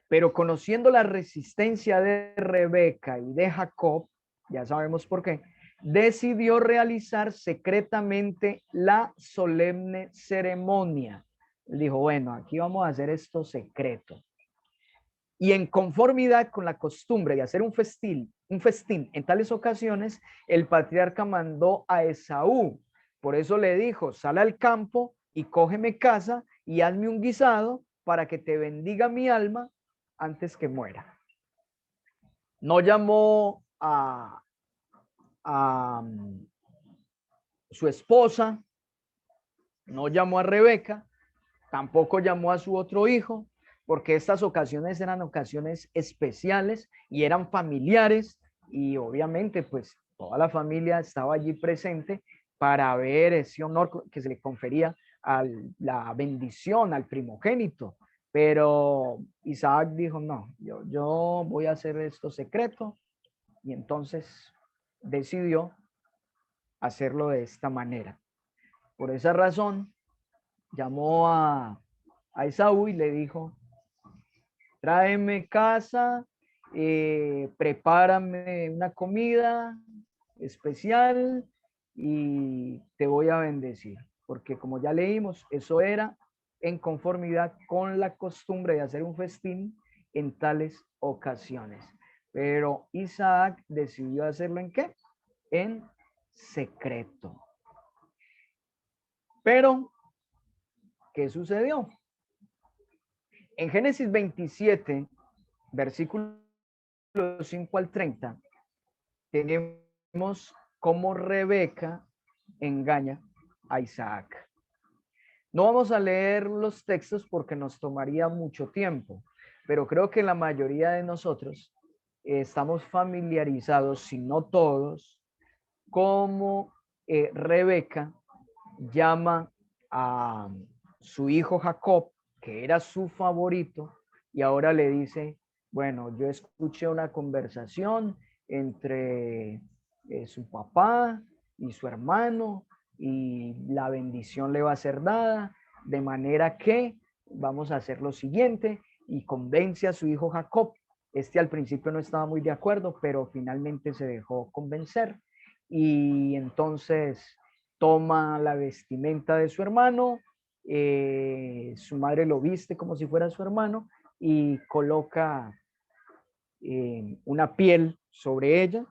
Pero conociendo la resistencia de Rebeca y de Jacob, ya sabemos por qué, decidió realizar secretamente la solemne ceremonia. Dijo, bueno, aquí vamos a hacer esto secreto. Y en conformidad con la costumbre de hacer un festín en tales ocasiones, el patriarca mandó a Esaú. Por eso le dijo, sal al campo y cógeme caza y hazme un guisado para que te bendiga mi alma antes que muera. No llamó a su esposa, no llamó a Rebeca, tampoco llamó a su otro hijo, porque estas ocasiones eran ocasiones especiales y eran familiares, y obviamente pues toda la familia estaba allí presente para ver ese honor que se le confería a la bendición al primogénito. Pero Isaac dijo, no, yo voy a hacer esto secreto, y entonces decidió hacerlo de esta manera. Por esa razón, llamó a Esaú y le dijo, tráeme casa, prepárame una comida especial y te voy a bendecir. Porque como ya leímos, eso era en conformidad con la costumbre de hacer un festín en tales ocasiones. Pero Isaac decidió hacerlo ¿en qué? En secreto. Pero, ¿qué sucedió? En Génesis 27, versículos 5 al 30, tenemos cómo Rebeca engaña a Isaac. No vamos a leer los textos porque nos tomaría mucho tiempo, pero creo que la mayoría de nosotros estamos familiarizados, si no todos, cómo Rebeca llama a su hijo Jacob, que era su favorito, y ahora le dice, bueno, yo escuché una conversación entre su papá y su hermano, y la bendición le va a ser dada, de manera que vamos a hacer lo siguiente, y convence a su hijo Jacob. Este al principio no estaba muy de acuerdo, pero finalmente se dejó convencer, y entonces toma la vestimenta de su hermano, su madre lo viste como si fuera su hermano y coloca una piel sobre ella,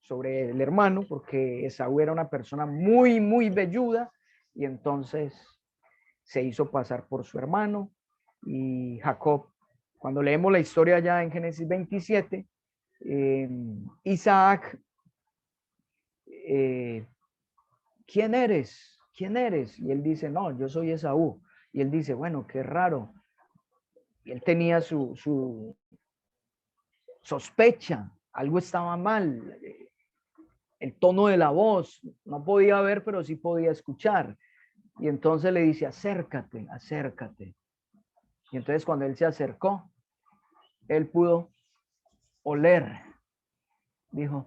sobre el hermano, porque Esaú era una persona muy, muy velluda, y entonces se hizo pasar por su hermano. Y Jacob, cuando leemos la historia ya en Génesis 27, Isaac, ¿quién eres? ¿Quién eres? Y él dice, no, yo soy Esaú. Y él dice, bueno, qué raro. Y él tenía su sospecha, algo estaba mal. El tono de la voz, no podía ver, pero sí podía escuchar. Y entonces le dice, acércate, acércate. Y entonces cuando él se acercó, él pudo oler. Dijo,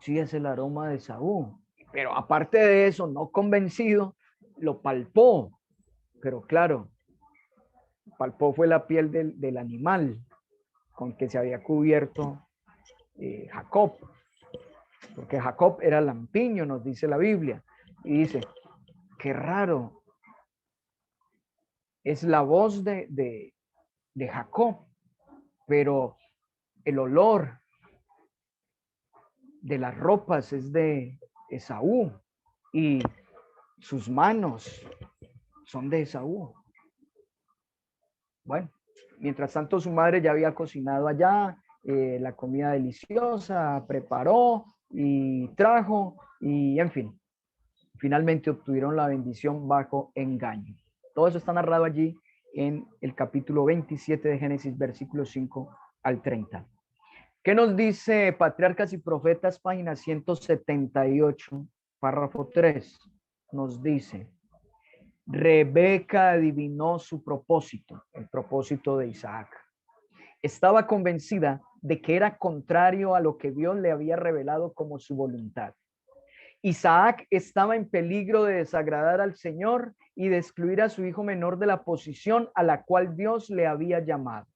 sí, es el aroma de Esaú. Pero aparte de eso, no convencido, lo palpó. Pero claro, palpó fue la piel del animal con que se había cubierto Jacob. Porque Jacob era lampiño, nos dice la Biblia. Y dice, qué raro, es la voz de Jacob, pero el olor de las ropas es de Esaú y sus manos son de Esaú. Bueno, mientras tanto su madre ya había cocinado allá la comida deliciosa, preparó y trajo, y en fin, finalmente obtuvieron la bendición bajo engaño. Todo eso está narrado allí en el capítulo 27 de Génesis, versículos 5 al 30. ¿Qué nos dice Patriarcas y Profetas, página 178, párrafo 3? Nos dice, Rebeca adivinó su propósito, el propósito de Isaac. Estaba convencida de que era contrario a lo que Dios le había revelado como su voluntad. Isaac estaba en peligro de desagradar al Señor y de excluir a su hijo menor de la posición a la cual Dios le había llamado.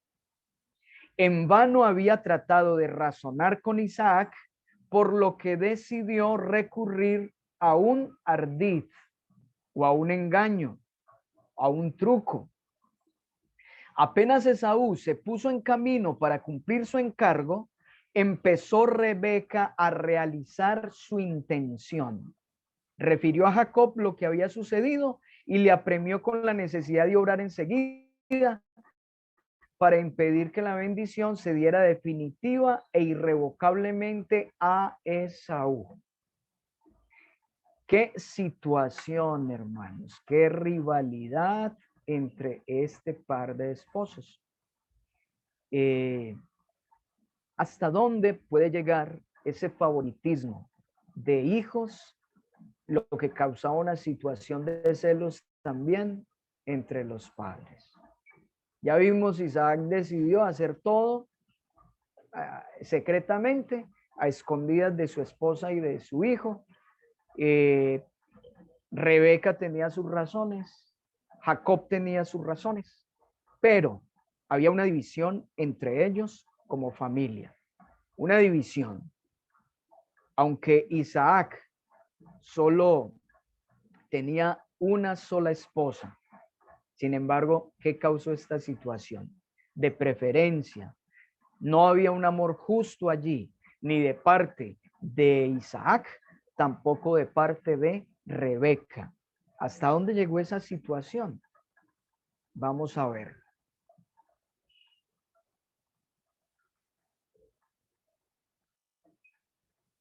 En vano había tratado de razonar con Isaac, por lo que decidió recurrir a un ardid o a un engaño, a un truco. Apenas Esaú se puso en camino para cumplir su encargo, empezó Rebeca a realizar su intención. Refirió a Jacob lo que había sucedido y le apremió con la necesidad de obrar enseguida para impedir que la bendición se diera definitiva e irrevocablemente a Esaú. Qué situación, hermanos, qué rivalidad entre este par de esposos. ¿Hasta dónde puede llegar ese favoritismo de hijos? Lo que causaba una situación de celos también entre los padres. Ya vimos, Isaac decidió hacer todo secretamente, a escondidas de su esposa y de su hijo. Rebeca tenía sus razones, Jacob tenía sus razones, pero había una división entre ellos como familia, una división. Aunque Isaac solo tenía una sola esposa, sin embargo, ¿qué causó esta situación? De preferencia. No había un amor justo allí, ni de parte de Isaac, tampoco de parte de Rebeca. ¿Hasta dónde llegó esa situación? Vamos a ver.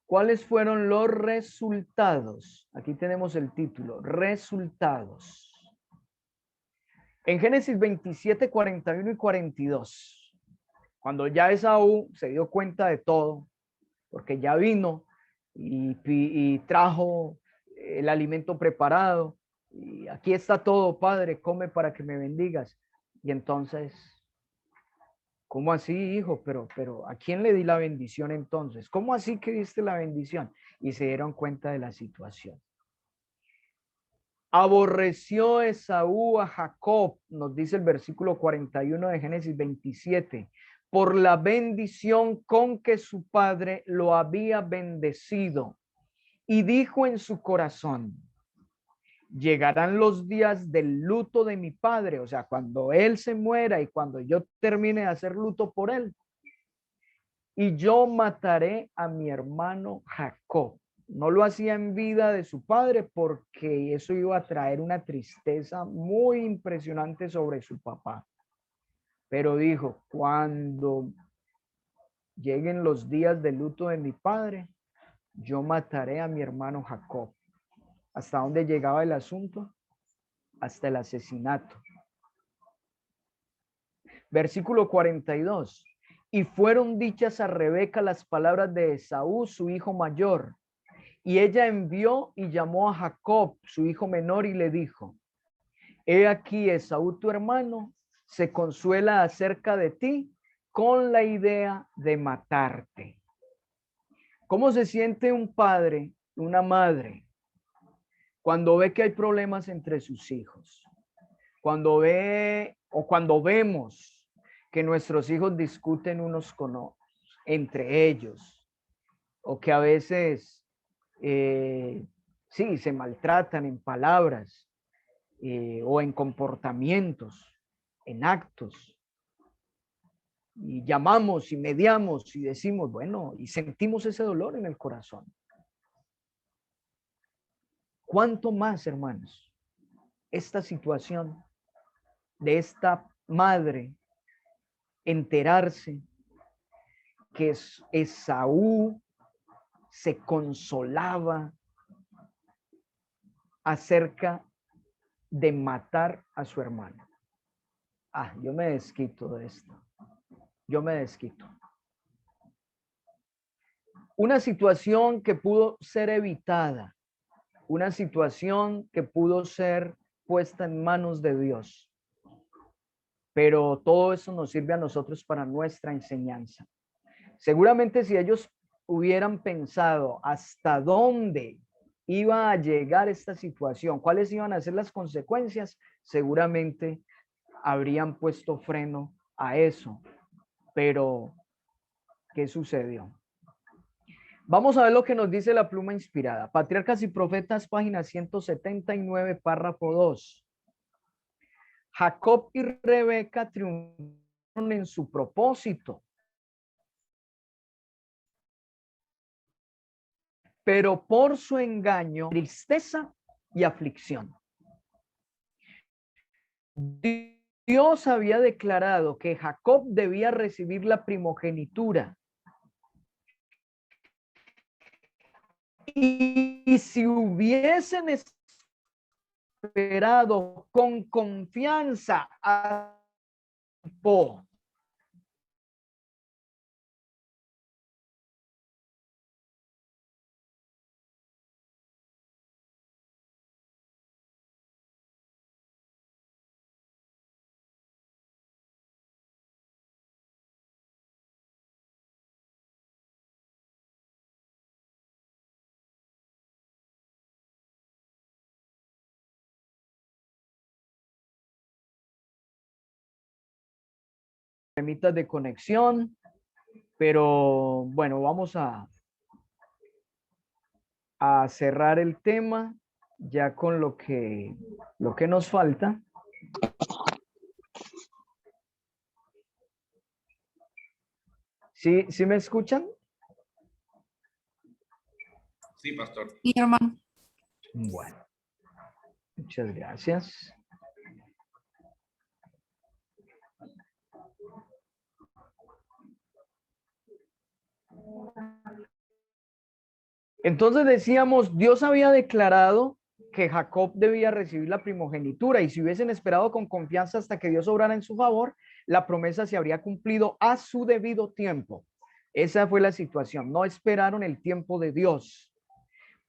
¿Cuáles fueron los resultados? Aquí tenemos el título, resultados. En Génesis 27, 41 y 42, cuando ya Esaú se dio cuenta de todo, porque ya vino y trajo el alimento preparado, y aquí está todo, Padre, come para que me bendigas. Y entonces, ¿cómo así, hijo? Pero ¿a quién le di la bendición entonces? ¿Cómo así que diste la bendición? Y se dieron cuenta de la situación. Aborreció Esaú a Jacob, nos dice el versículo 41 de Génesis 27, por la bendición con que su padre lo había bendecido. Y dijo en su corazón, llegarán los días del luto de mi padre, o sea, cuando él se muera y cuando yo termine de hacer luto por él, y yo mataré a mi hermano Jacob. No lo hacía en vida de su padre porque eso iba a traer una tristeza muy impresionante sobre su papá. Pero dijo, cuando lleguen los días de luto de mi padre, yo mataré a mi hermano Jacob. ¿Hasta dónde llegaba el asunto? Hasta el asesinato. Versículo 42. Y fueron dichas a Rebeca las palabras de Esaú, su hijo mayor. Y ella envió y llamó a Jacob, su hijo menor, y le dijo, he aquí Esaú tu hermano se consuela acerca de ti con la idea de matarte. ¿Cómo se siente un padre, una madre, cuando ve que hay problemas entre sus hijos? Cuando ve o cuando vemos que nuestros hijos discuten unos con otros, entre ellos, o que a veces sí, se maltratan en palabras o en comportamientos, en actos. Y llamamos y mediamos y decimos, bueno, y sentimos ese dolor en el corazón. ¿Cuánto más, hermanos, esta situación de esta madre enterarse que Esaú se consolaba acerca de matar a su hermano? Ah, yo me desquito de esto. Yo me desquito. Una situación que pudo ser evitada, una situación que pudo ser puesta en manos de Dios. Pero todo eso nos sirve a nosotros para nuestra enseñanza. Seguramente si ellos hubieran pensado hasta dónde iba a llegar esta situación, cuáles iban a ser las consecuencias, seguramente habrían puesto freno a eso. Pero, ¿qué sucedió? Vamos a ver lo que nos dice la pluma inspirada. Patriarcas y Profetas, página 179, párrafo 2. Jacob y Rebeca triunfaron en su propósito, pero por su engaño, tristeza y aflicción. Dios había declarado que Jacob debía recibir la primogenitura. Y si hubiesen esperado con confianza a tiempo, problemitas de conexión, pero bueno, vamos a cerrar el tema ya con lo que nos falta. ¿Sí me escuchan? Sí, pastor. Sí, hermano. Bueno, muchas gracias. Entonces decíamos, Dios había declarado que Jacob debía recibir la primogenitura y si hubiesen esperado con confianza hasta que Dios obrara en su favor, la promesa se habría cumplido a su debido tiempo. Esa fue la situación, no esperaron el tiempo de Dios.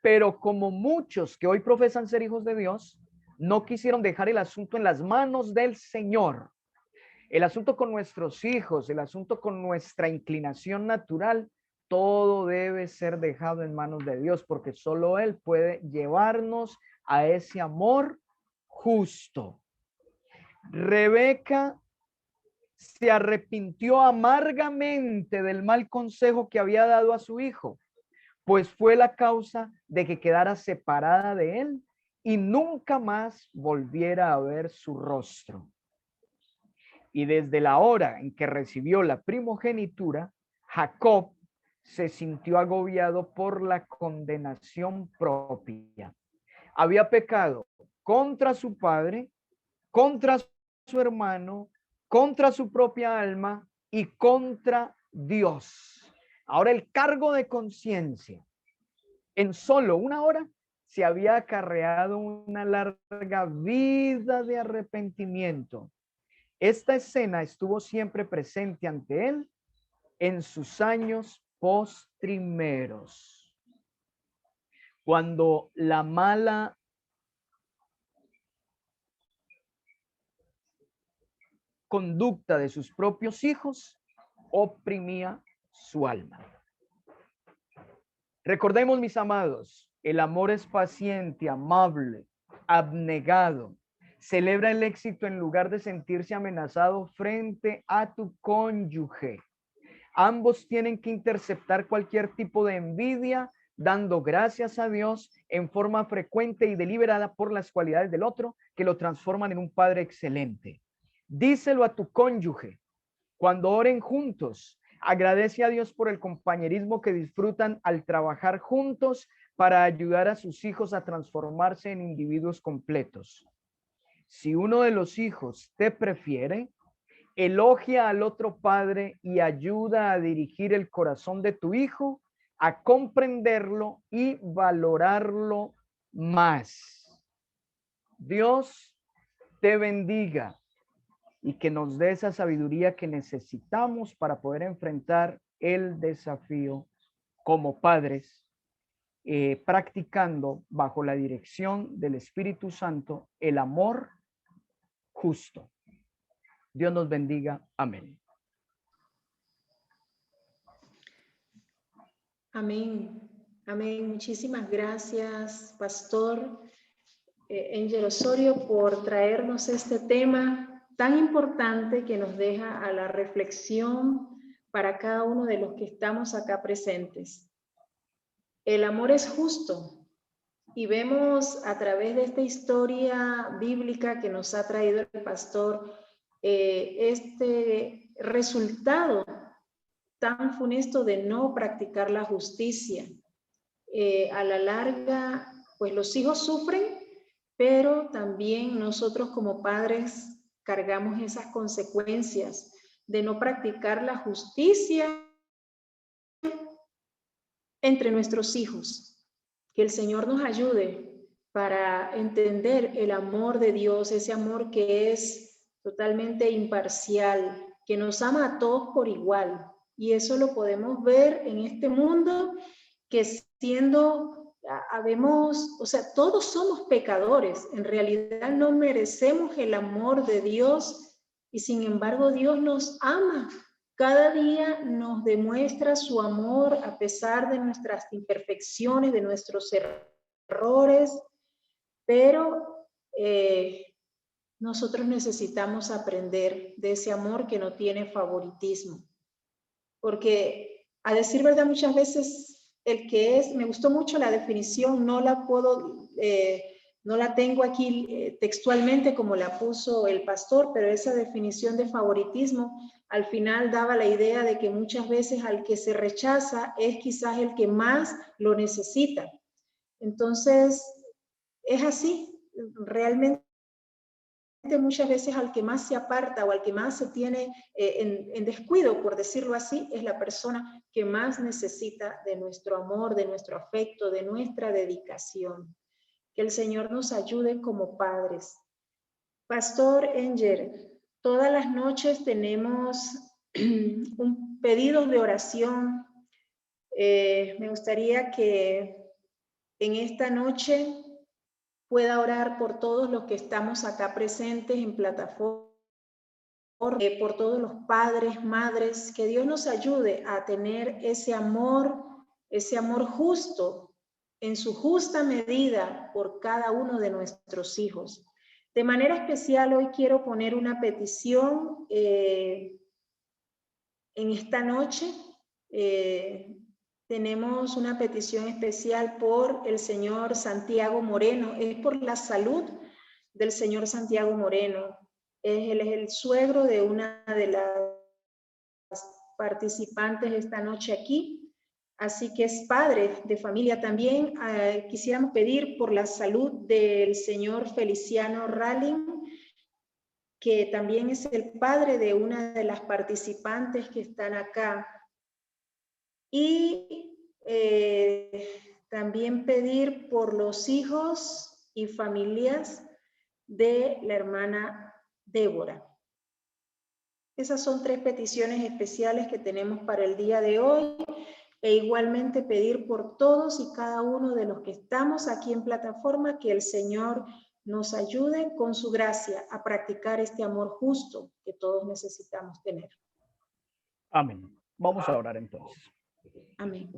Pero como muchos que hoy profesan ser hijos de Dios, no quisieron dejar el asunto en las manos del Señor. El asunto con nuestros hijos, el asunto con nuestra inclinación natural, todo debe ser dejado en manos de Dios, porque solo Él puede llevarnos a ese amor justo. Rebeca se arrepintió amargamente del mal consejo que había dado a su hijo, pues fue la causa de que quedara separada de él y nunca más volviera a ver su rostro. Y desde la hora en que recibió la primogenitura, Jacob se sintió agobiado por la condenación propia. Había pecado contra su padre, contra su hermano, contra su propia alma y contra Dios. Ahora el cargo de conciencia en solo una hora se había acarreado una larga vida de arrepentimiento. Esta escena estuvo siempre presente ante él en sus años postrimeros. Cuando la mala conducta de sus propios hijos oprimía su alma. Recordemos, mis amados, el amor es paciente, amable, abnegado. Celebra el éxito en lugar de sentirse amenazado frente a tu cónyuge. Ambos tienen que interceptar cualquier tipo de envidia, dando gracias a Dios en forma frecuente y deliberada por las cualidades del otro que lo transforman en un padre excelente. Díselo a tu cónyuge. Cuando oren juntos, agradece a Dios por el compañerismo que disfrutan al trabajar juntos para ayudar a sus hijos a transformarse en individuos completos. Si uno de los hijos te prefiere, elogia al otro padre y ayuda a dirigir el corazón de tu hijo a comprenderlo y valorarlo más. Dios te bendiga y que nos dé esa sabiduría que necesitamos para poder enfrentar el desafío como padres practicando bajo la dirección del Espíritu Santo el amor justo. Dios nos bendiga. Amén. Amén. Amén. Muchísimas gracias, Pastor Angel Osorio, por traernos este tema tan importante que nos deja a la reflexión para cada uno de los que estamos acá presentes. El amor es justo y vemos a través de esta historia bíblica que nos ha traído el pastor este resultado tan funesto de no practicar la justicia. A la larga, pues los hijos sufren, pero también nosotros como padres cargamos esas consecuencias de no practicar la justicia entre nuestros hijos. Que el Señor nos ayude para entender el amor de Dios, ese amor que es totalmente imparcial, que nos ama a todos por igual. Y eso lo podemos ver en este mundo que o sea, todos somos pecadores. En realidad no merecemos el amor de Dios y sin embargo Dios nos ama. Cada día nos demuestra su amor a pesar de nuestras imperfecciones, de nuestros errores, pero nosotros necesitamos aprender de ese amor que no tiene favoritismo. Porque a decir verdad, muchas veces me gustó mucho la definición, no la tengo aquí textualmente como la puso el pastor, pero esa definición de favoritismo al final daba la idea de que muchas veces al que se rechaza es quizás el que más lo necesita. Entonces, es así, realmente muchas veces al que más se aparta o al que más se tiene en descuido, por decirlo así, es la persona que más necesita de nuestro amor, de nuestro afecto, de nuestra dedicación. Que el Señor nos ayude como padres. Pastor Enger, todas las noches tenemos un pedido de oración. Me gustaría que en esta noche pueda orar por todos los que estamos acá presentes en plataforma, por todos los padres, madres, que Dios nos ayude a tener ese amor justo, en su justa medida por cada uno de nuestros hijos. De manera especial hoy quiero poner una petición en esta noche. Tenemos una petición especial por el señor Santiago Moreno, es por la salud del señor Santiago Moreno. Él es el suegro de una de las participantes esta noche aquí, así que es padre de familia también. Quisiéramos pedir por la salud del señor Feliciano Ralling, que también es el padre de una de las participantes que están acá. Y también pedir por los hijos y familias de la hermana Débora. Esas son 3 peticiones especiales que tenemos para el día de hoy, e igualmente pedir por todos y cada uno de los que estamos aquí en plataforma que el Señor nos ayude con su gracia a practicar este amor justo que todos necesitamos tener. Amén. Vamos a orar entonces. Amén.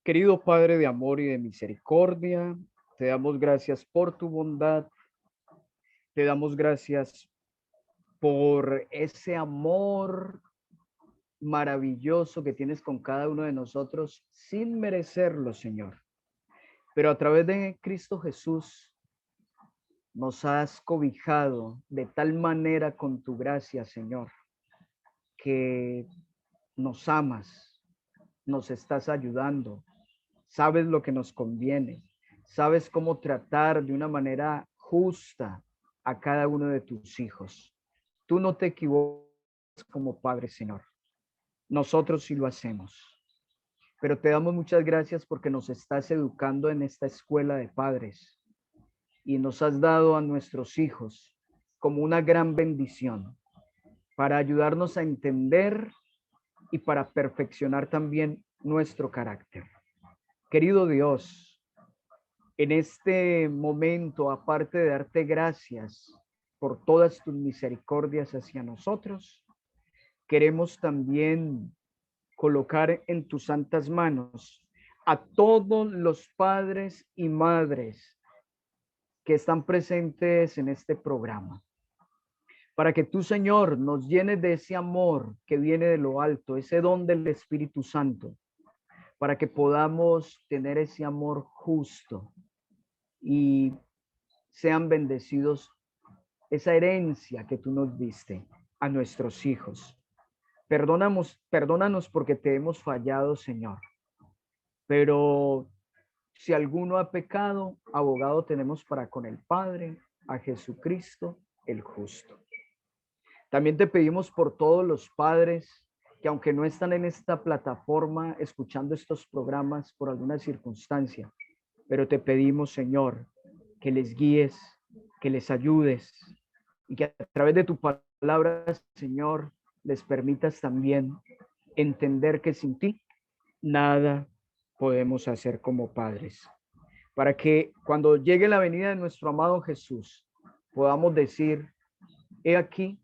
Querido Padre de amor y de misericordia, te damos gracias por tu bondad, te damos gracias por ese amor maravilloso que tienes con cada uno de nosotros sin merecerlo, Señor. Pero a través de Cristo Jesús nos has cobijado de tal manera con tu gracia, Señor, que nos amas, nos estás ayudando, sabes lo que nos conviene, sabes cómo tratar de una manera justa a cada uno de tus hijos. Tú no te equivocas como Padre, Señor. Nosotros sí lo hacemos. Pero te damos muchas gracias porque nos estás educando en esta escuela de padres y nos has dado a nuestros hijos como una gran bendición. para ayudarnos a entender y para perfeccionar también nuestro carácter. Querido Dios, en este momento, aparte de darte gracias por todas tus misericordias hacia nosotros, queremos también colocar en tus santas manos a todos los padres y madres que están presentes en este programa, para que tú, Señor, nos llenes de ese amor que viene de lo alto, ese don del Espíritu Santo, para que podamos tener ese amor justo y sean bendecidos esa herencia que tú nos diste a nuestros hijos. Perdónanos porque te hemos fallado, Señor. Pero si alguno ha pecado, abogado tenemos para con el Padre, a Jesucristo el justo. También te pedimos por todos los padres que, aunque no están en esta plataforma escuchando estos programas por alguna circunstancia, pero te pedimos, Señor, que les guíes, que les ayudes y que a través de tu palabra, Señor, les permitas también entender que sin ti nada podemos hacer como padres, para que cuando llegue la venida de nuestro amado Jesús podamos decir: he aquí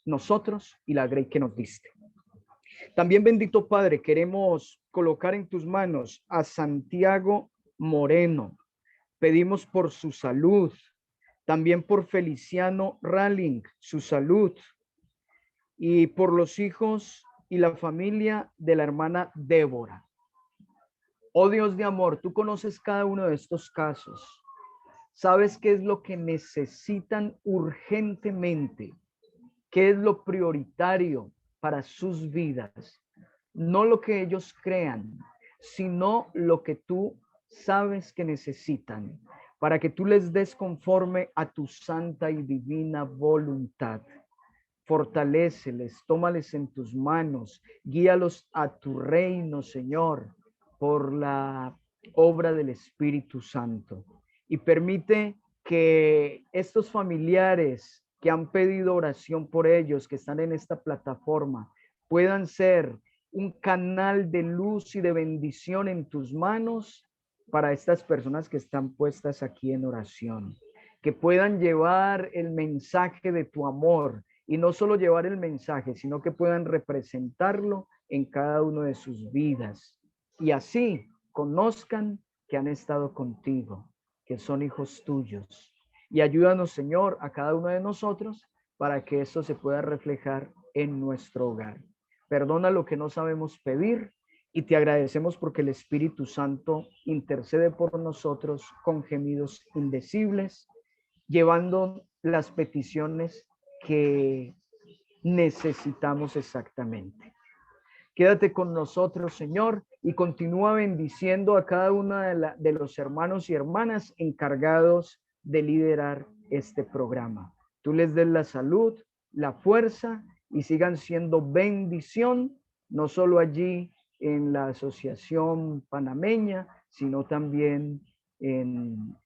nosotros y la grey que nos diste. También, bendito Padre, queremos colocar en tus manos a Santiago Moreno. Pedimos por su salud, también por Feliciano Ralling, su salud, y por los hijos y la familia de la hermana Débora. Oh Dios de amor, tú conoces cada uno de estos casos. Sabes qué es lo que necesitan urgentemente, qué es lo prioritario para sus vidas. No lo que ellos crean, sino lo que tú sabes que necesitan, para que tú les des conforme a tu santa y divina voluntad. Fortaléceles, tómales en tus manos, guíalos a tu reino, Señor, por la obra del Espíritu Santo. Y permite que estos familiares que han pedido oración por ellos, que están en esta plataforma, puedan ser un canal de luz y de bendición en tus manos para estas personas que están puestas aquí en oración, que puedan llevar el mensaje de tu amor, y no solo llevar el mensaje, sino que puedan representarlo en cada uno de sus vidas, y así conozcan que han estado contigo, que son hijos tuyos. Y ayúdanos, Señor, a cada uno de nosotros para que eso se pueda reflejar en nuestro hogar. Perdona lo que no sabemos pedir y te agradecemos porque el Espíritu Santo intercede por nosotros con gemidos indecibles, llevando las peticiones que necesitamos exactamente. Quédate con nosotros, Señor, y continúa bendiciendo a cada uno de los hermanos y hermanas encargados de liderar este programa. Tú les des la salud, la fuerza y sigan siendo bendición, no solo allí en la Asociación Panameña, sino también en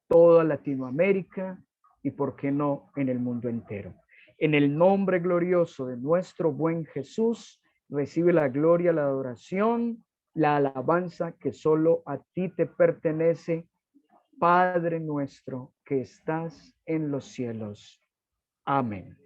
toda Latinoamérica y, por qué no, en el mundo entero. En el nombre glorioso de nuestro buen Jesús, recibe la gloria, la adoración, la alabanza que solo a ti te pertenece, Padre nuestro que estás en los cielos. Amén.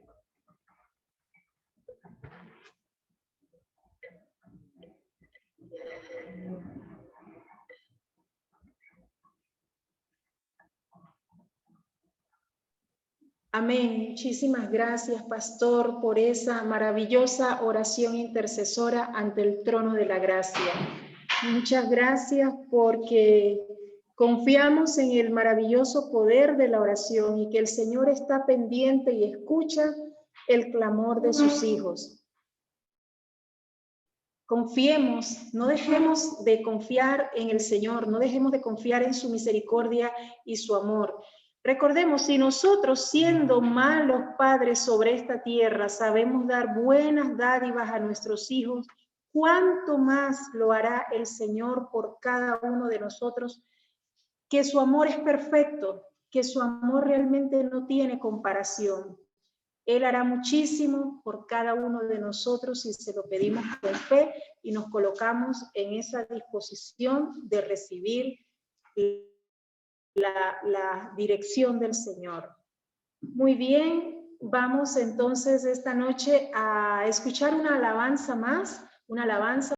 Amén. Muchísimas gracias, pastor, por esa maravillosa oración intercesora ante el trono de la gracia. Muchas gracias porque confiamos en el maravilloso poder de la oración y que el Señor está pendiente y escucha el clamor de sus hijos. Confiemos, no dejemos de confiar en el Señor, no dejemos de confiar en su misericordia y su amor. Recordemos, si nosotros, siendo malos padres sobre esta tierra, sabemos dar buenas dádivas a nuestros hijos, ¿cuánto más lo hará el Señor por cada uno de nosotros? Que su amor es perfecto, que su amor realmente no tiene comparación. Él hará muchísimo por cada uno de nosotros si se lo pedimos con fe y nos colocamos en esa disposición de recibir la dirección del Señor. Muy bien, vamos entonces esta noche a escuchar una alabanza más, una alabanza